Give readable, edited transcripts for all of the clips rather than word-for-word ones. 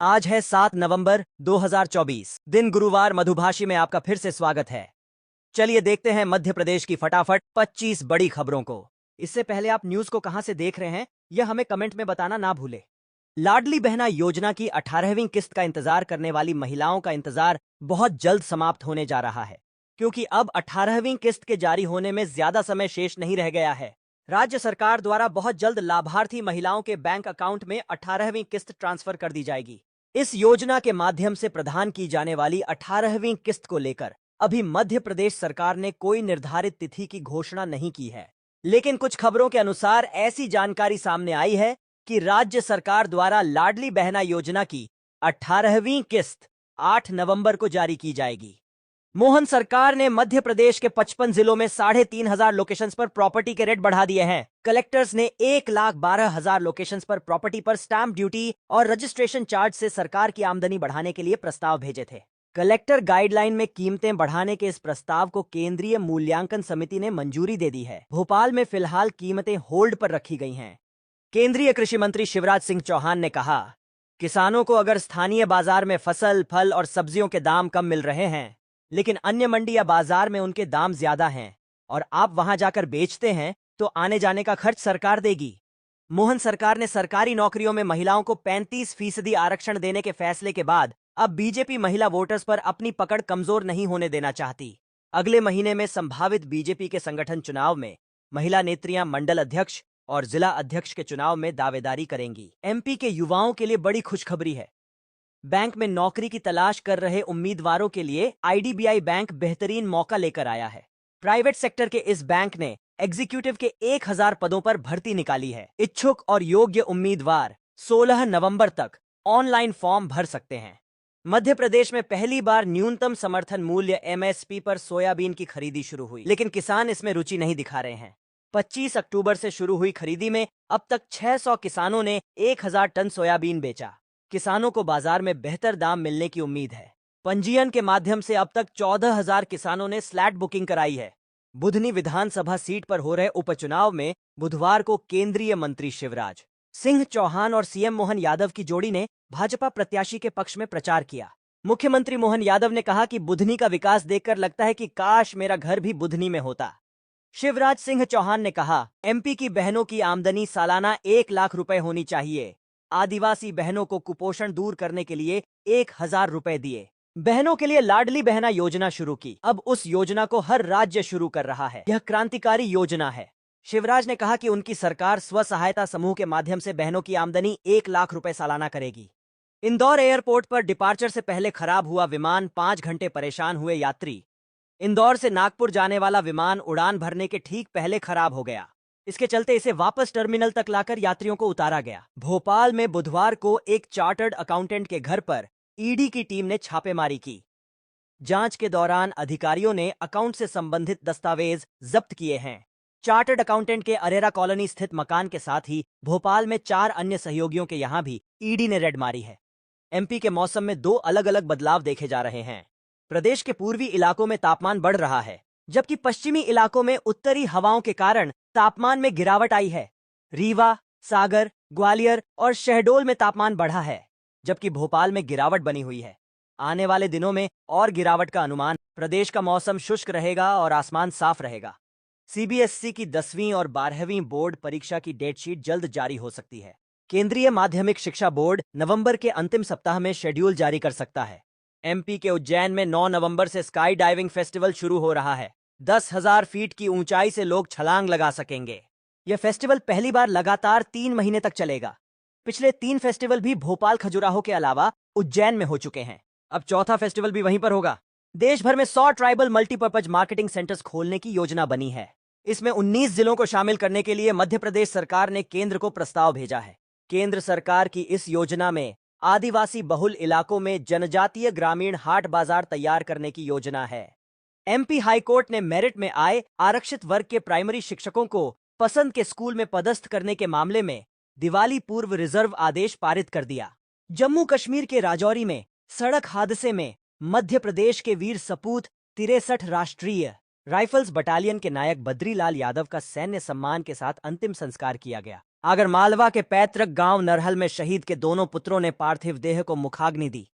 आज है 7 नवंबर 2024, दिन गुरुवार। मधुभाषी में आपका फिर से स्वागत है। चलिए देखते हैं मध्य प्रदेश की फटाफट 25 बड़ी खबरों को। इससे पहले आप न्यूज को कहां से देख रहे हैं यह हमें कमेंट में बताना ना भूले। लाडली बहना योजना की 18वीं किस्त का इंतजार करने वाली महिलाओं का इंतजार बहुत जल्द समाप्त होने जा रहा है, क्योंकि अब 18वीं किस्त के जारी होने में ज्यादा समय शेष नहीं रह गया है। राज्य सरकार द्वारा बहुत जल्द लाभार्थी महिलाओं के बैंक अकाउंट में 18वीं किस्त ट्रांसफर कर दी जाएगी। इस योजना के माध्यम से प्रदान की जाने वाली 18वीं किस्त को लेकर अभी मध्य प्रदेश सरकार ने कोई निर्धारित तिथि की घोषणा नहीं की है, लेकिन कुछ खबरों के अनुसार ऐसी जानकारी सामने आई है कि राज्य सरकार द्वारा लाडली बहना योजना की 18वीं किस्त 8 नवंबर को जारी की जाएगी। मोहन सरकार ने मध्य प्रदेश के 55 जिलों में 3,500 लोकेशंस पर प्रॉपर्टी के रेट बढ़ा दिए हैं। कलेक्टर्स ने 1,12,000 लोकेशंस पर प्रॉपर्टी पर स्टैंप ड्यूटी और रजिस्ट्रेशन चार्ज से सरकार की आमदनी बढ़ाने के लिए प्रस्ताव भेजे थे। कलेक्टर गाइडलाइन में कीमतें बढ़ाने के इस प्रस्ताव को केंद्रीय मूल्यांकन समिति ने मंजूरी दे दी है। भोपाल में फिलहाल कीमतें होल्ड पर रखी गई हैं। केंद्रीय कृषि मंत्री शिवराज सिंह चौहान ने कहा, किसानों को अगर स्थानीय बाजार में फसल, फल और सब्जियों के दाम कम मिल रहे हैं, लेकिन अन्य मंडी या बाजार में उनके दाम ज्यादा हैं और आप वहां जाकर बेचते हैं, तो आने जाने का खर्च सरकार देगी। मोहन सरकार ने सरकारी नौकरियों में महिलाओं को 35% आरक्षण देने के फैसले के बाद अब बीजेपी महिला वोटर्स पर अपनी पकड़ कमजोर नहीं होने देना चाहती। अगले महीने में संभावित बीजेपी के संगठन चुनाव में महिला नेत्रियां मंडल अध्यक्ष और जिला अध्यक्ष के चुनाव में दावेदारी करेंगी। एमपी के युवाओं के लिए बड़ी खुशखबरी है। बैंक में नौकरी की तलाश कर रहे उम्मीदवारों के लिए आईडीबीआई बैंक बेहतरीन मौका लेकर आया है। प्राइवेट सेक्टर के इस बैंक ने एग्जीक्यूटिव के 1000 पदों पर भर्ती निकाली है। इच्छुक और योग्य उम्मीदवार 16 नवंबर तक ऑनलाइन फॉर्म भर सकते हैं। मध्य प्रदेश में पहली बार न्यूनतम समर्थन मूल्य एमएसपी पर सोयाबीन की खरीदी शुरू हुई, लेकिन किसान इसमें रुचि नहीं दिखा रहे हैं। 25 अक्टूबर से शुरू हुई खरीदी में अब तक 600 किसानों ने 1000 टन सोयाबीन बेचा। किसानों को बाजार में बेहतर दाम मिलने की उम्मीद है। पंजीयन के माध्यम से अब तक 14,000 किसानों ने स्लैट बुकिंग कराई है। बुधनी विधानसभा सीट पर हो रहे उपचुनाव में बुधवार को केंद्रीय मंत्री शिवराज सिंह चौहान और सीएम मोहन यादव की जोड़ी ने भाजपा प्रत्याशी के पक्ष में प्रचार किया। मुख्यमंत्री मोहन यादव ने कहा कि बुधनी का विकास देखकर लगता है कि काश मेरा घर भी बुधनी में होता। शिवराज सिंह चौहान ने कहा, एमपी की बहनों की आमदनी सालाना 1 लाख रुपए होनी चाहिए। आदिवासी बहनों को कुपोषण दूर करने के लिए 1000 रुपए दिए। बहनों के लिए लाडली बहना योजना शुरू की। अब उस योजना को हर राज्य शुरू कर रहा है। यह क्रांतिकारी योजना है। शिवराज ने कहा कि उनकी सरकार स्व सहायता समूह के माध्यम से बहनों की आमदनी 1 लाख रुपए सालाना करेगी। इंदौर एयरपोर्ट पर डिपार्चर से पहले खराब हुआ विमान, 5 घंटे परेशान हुए यात्री। इंदौर से नागपुर जाने वाला विमान उड़ान भरने के ठीक पहले खराब हो गया। इसके चलते इसे वापस टर्मिनल तक लाकर यात्रियों को उतारा गया। भोपाल में बुधवार को एक चार्टर्ड अकाउंटेंट के घर पर ईडी की टीम ने छापेमारी की। जांच के दौरान अधिकारियों ने अकाउंट से संबंधित दस्तावेज जब्त किए हैं। चार्टर्ड अकाउंटेंट के अरेरा कॉलोनी स्थित मकान के साथ ही भोपाल में 4 अन्य सहयोगियों के यहां भी ईडी ने रेड मारी है। एमपी के मौसम में 2 अलग अलग बदलाव देखे जा रहे हैं। प्रदेश के पूर्वी इलाकों में तापमान बढ़ रहा है, जबकि पश्चिमी इलाकों में उत्तरी हवाओं के कारण तापमान में गिरावट आई है। रीवा, सागर, ग्वालियर और शहडोल में तापमान बढ़ा है, जबकि भोपाल में गिरावट बनी हुई है। आने वाले दिनों में और गिरावट का अनुमान। प्रदेश का मौसम शुष्क रहेगा और आसमान साफ रहेगा। सीबीएसई की 10वीं और 12वीं बोर्ड परीक्षा की डेटशीट जल्द जारी हो सकती है। केंद्रीय माध्यमिक शिक्षा बोर्ड नवंबर के अंतिम सप्ताह में शेड्यूल जारी कर सकता है। एमपी के उज्जैन में 9 नवंबर से स्काई डाइविंग फेस्टिवल शुरू हो रहा है। 10,000 फीट की ऊंचाई से लोग छलांग लगा सकेंगे। यह फेस्टिवल पहली बार लगातार 3 महीने तक चलेगा। पिछले 3 फेस्टिवल भी भोपाल, खजुराहो के अलावा उज्जैन में हो चुके हैं। अब चौथा फेस्टिवल भी वहीं पर होगा। देश भर में 100 ट्राइबल मल्टीपर्पज मार्केटिंग सेंटर्स खोलने की योजना बनी है। इसमें 19 जिलों को शामिल करने के लिए मध्य प्रदेश सरकार ने केंद्र को प्रस्ताव भेजा है। केंद्र सरकार की इस योजना में आदिवासी बहुल इलाकों में जनजातीय ग्रामीण हाट बाजार तैयार करने की योजना है। एमपी हाईकोर्ट ने मेरिट में आए आरक्षित वर्ग के प्राइमरी शिक्षकों को पसंद के स्कूल में पदस्थ करने के मामले में दिवाली पूर्व रिजर्व आदेश पारित कर दिया। जम्मू कश्मीर के राजौरी में सड़क हादसे में मध्य प्रदेश के वीर सपूत 63 राष्ट्रीय राइफल्स बटालियन के नायक बद्रीलाल यादव का सैन्य सम्मान के साथ अंतिम संस्कार किया गया। आगरमालवा के पैतृक गांव नरहल में शहीद के दोनों पुत्रों ने पार्थिव देह को मुखाग्नि दी।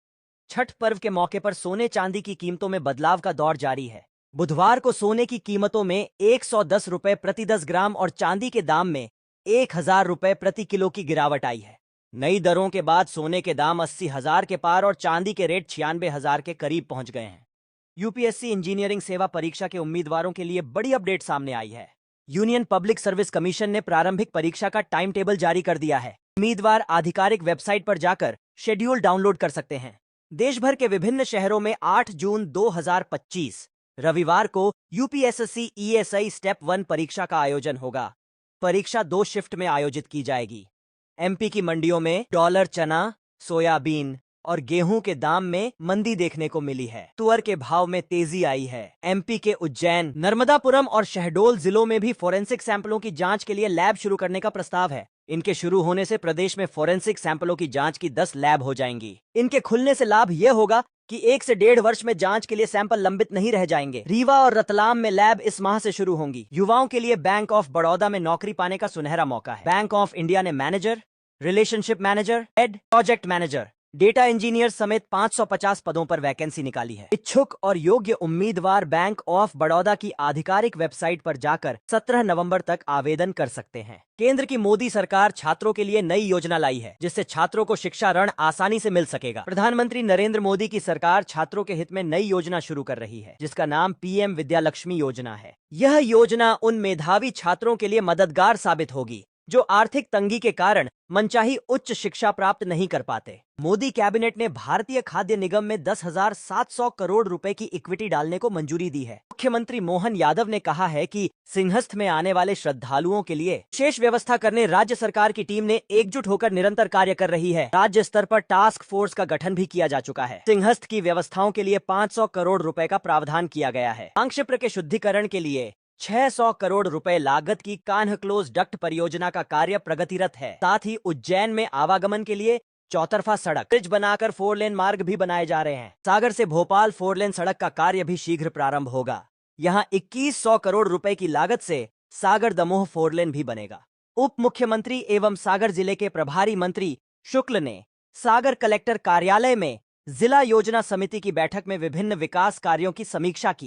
छठ पर्व के मौके पर सोने चांदी की कीमतों में बदलाव का दौर जारी है। बुधवार को सोने की कीमतों में 110 रुपए प्रति 10 ग्राम और चांदी के दाम में 1000 रुपए प्रति किलो की गिरावट आई है। नई दरों के बाद सोने के दाम 80,000 के पार और चांदी के रेट 96,000 के करीब पहुंच गए हैं। यूपीएससी इंजीनियरिंग सेवा परीक्षा के उम्मीदवारों के लिए बड़ी अपडेट सामने आई है। यूनियन पब्लिक सर्विस कमीशन ने प्रारंभिक परीक्षा का टाइम टेबल जारी कर दिया है। उम्मीदवार आधिकारिक वेबसाइट पर जाकर शेड्यूल डाउनलोड कर सकते हैं। देश भर के विभिन्न शहरों में 8 जून 2025 रविवार को यूपीएससी ईएसआई स्टेप 1 परीक्षा का आयोजन होगा। परीक्षा 2 शिफ्ट में आयोजित की जाएगी। एमपी की मंडियों में डॉलर चना, सोयाबीन और गेहूं के दाम में मंदी देखने को मिली है। तुअर के भाव में तेजी आई है। एमपी के उज्जैन, नर्मदापुरम और शहडोल जिलों में भी फोरेंसिक सैंपलों की जांच के लिए लैब शुरू करने का प्रस्ताव है। इनके शुरू होने से प्रदेश में फोरेंसिक सैंपलों की जांच की 10 लैब हो जाएंगी। इनके खुलने से लाभ यह होगा कि 1 से 1.5 वर्ष में जांच के लिए सैंपल लंबित नहीं रह जाएंगे। रीवा और रतलाम में लैब इस माह से शुरू होंगी। युवाओं के लिए बैंक ऑफ बड़ौदा में नौकरी पाने का सुनहरा मौका है। बैंक ऑफ इंडिया ने manager, relationship manager, head, project manager, data engineer समेत 550 पदों पर वैकेंसी निकाली है। इच्छुक और योग्य उम्मीदवार बैंक ऑफ बड़ौदा की आधिकारिक वेबसाइट पर जाकर 17 नवंबर तक आवेदन कर सकते हैं। केंद्र की मोदी सरकार छात्रों के लिए नई योजना लाई है, जिससे छात्रों को शिक्षा ऋण आसानी से मिल सकेगा। प्रधानमंत्री नरेंद्र मोदी की सरकार छात्रों के हित में नई योजना शुरू कर रही है, जिसका नाम पीएम विद्यालक्ष्मी योजना है। यह योजना उन मेधावी छात्रों के लिए मददगार साबित होगी जो आर्थिक तंगी के कारण मनचाही उच्च शिक्षा प्राप्त नहीं कर पाते। मोदी कैबिनेट ने भारतीय खाद्य निगम में 10,700 करोड़ रुपए की इक्विटी डालने को मंजूरी दी है। मुख्यमंत्री मोहन यादव ने कहा है कि सिंहस्थ में आने वाले श्रद्धालुओं के लिए विशेष व्यवस्था करने राज्य सरकार की टीम ने एकजुट होकर निरंतर कार्य कर रही है। राज्य स्तर पर टास्क फोर्स का गठन भी किया जा चुका है। सिंहस्थ की व्यवस्थाओं के लिए 500 करोड़ रुपए का प्रावधान किया गया है। आंक्षिप्र के शुद्धिकरण के लिए 600 करोड़ रुपए लागत की कान्ह क्लोज डक्ट परियोजना का कार्य प्रगतिरत है। साथ ही उज्जैन में आवागमन के लिए चौतरफा सड़क, ब्रिज बनाकर 4 लेन मार्ग भी बनाए जा रहे हैं। सागर से भोपाल 4 लेन सड़क का कार्य भी शीघ्र प्रारंभ होगा। यहां 2100 करोड़ रुपए की लागत से सागर दमोह 4 लेन भी बनेगा। उप मुख्यमंत्री एवं सागर जिले के प्रभारी मंत्री शुक्ल ने सागर कलेक्टर कार्यालय में जिला योजना समिति की बैठक में विभिन्न विकास कार्यों की समीक्षा की।